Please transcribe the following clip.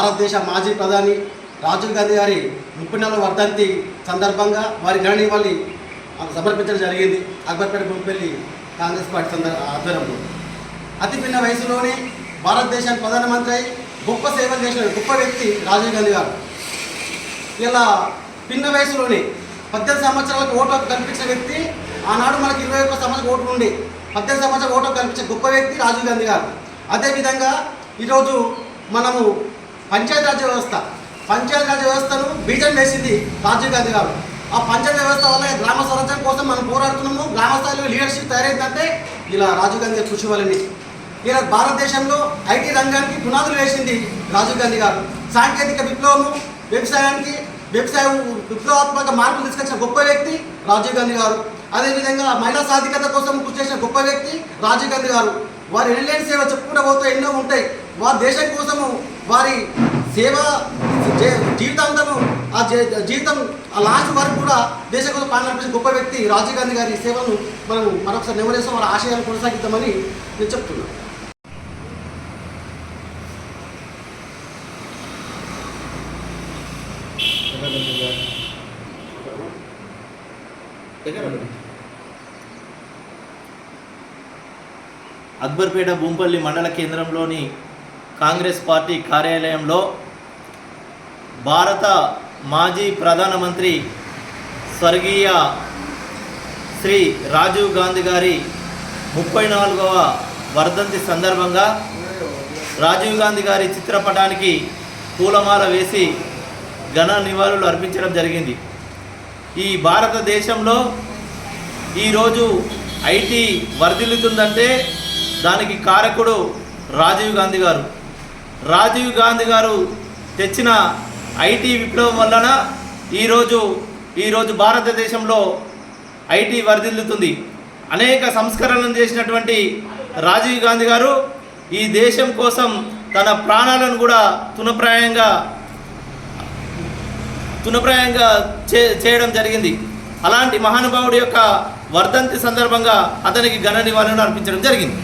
భారతదేశ మాజీ ప్రధాని రాజీవ్ గాంధీ గారి 34వ వర్ధంతి సందర్భంగా వారి గణనీయాన్ని సమర్పించడం జరిగింది. అక్బర్పేట బొంపెల్లి కాంగ్రెస్ పార్టీ ఆధ్వర్యంలో అతి పిన్న వయసులోనే భారతదేశానికి ప్రధానమంత్రి అయి గొప్ప సేవలు చేసిన గొప్ప వ్యక్తి రాజీవ్ గాంధీ గారు. ఇలా పిన్న వయసులోనే 18 సంవత్సరాలకు ఓటు హక్కు కల్పించిన వ్యక్తి. ఆనాడు మనకు 21 సంవత్సరాల ఓటు ఉండి 18 సంవత్సరాల ఓటు హక్కు కల్పించే గొప్ప వ్యక్తి రాజీవ్ గాంధీ గారు. అదేవిధంగా ఈరోజు మనము పంచాయతీరాజ్ వ్యవస్థను బీజం వేసింది రాజీవ్ గాంధీ గారు. ఆ పంచాయతీ వ్యవస్థ వల్ల గ్రామ స్వరాజ్యం కోసం మనం పోరాడుతున్నాము. గ్రామ స్థాయిలో లీడర్షిప్ తయారైందంటే ఇలా రాజీవ్ గాంధీ కృషి వల్లనే. ఇలా భారతదేశంలో ఐటీ రంగానికి పునాదులు వేసింది రాజీవ్ గాంధీ గారు. సాంకేతిక విప్లవము, వ్యవసాయ విప్లవాత్మక మార్పులు తీసుకొచ్చిన గొప్ప వ్యక్తి రాజీవ్ గాంధీ గారు. అదేవిధంగా మహిళా సాధికారత కోసం కృషి చేసిన గొప్ప వ్యక్తి రాజీవ్ గాంధీ గారు. వారి ఎనలేని సేవ చెప్పుకుంటూ పోతే ఎన్నో ఉంటాయి. వారి దేశం కోసము వారి సేవ జీవితాంతము జీవితం లాస్ట్ వరకు కూడా దేశం కోసం పాలన నడిపించిన గొప్ప వ్యక్తి రాజీవ్ గాంధీ గారి సేవలను మనం మరొకసారి నెమరేస్తాం. వారి ఆశయాలను కొనసాగిద్దామని నేను చెప్తున్నాను. అక్బర్పేట బొంపల్లి మండల కేంద్రంలోని కాంగ్రెస్ పార్టీ కార్యాలయంలో భారత మాజీ ప్రధానమంత్రి స్వర్గీయ శ్రీ రాజీవ్ గాంధీ గారి 34వ వర్ధంతి సందర్భంగా రాజీవ్ గాంధీ గారి చిత్రపటానికి పూలమాల వేసి ఘన నివాళులు అర్పించడం జరిగింది. ఈ భారతదేశంలో ఈరోజు ఐటీ వర్ధిల్లుతుందంటే దానికి కారకుడు రాజీవ్ గాంధీ గారు. రాజీవ్ గాంధీ గారు తెచ్చిన ఐటీ విప్లవం వలన ఈరోజు భారతదేశంలో ఐటీ వర్ధిల్లుతుంది. అనేక సంస్కరణలు చేసినటువంటి రాజీవ్ గాంధీ గారు ఈ దేశం కోసం తన ప్రాణాలను కూడా తునప్రాయంగా చేయడం జరిగింది. అలాంటి మహానుభావుడి యొక్క వర్ధంతి సందర్భంగా అతనికి ఘన నివాళులను అర్పించడం జరిగింది.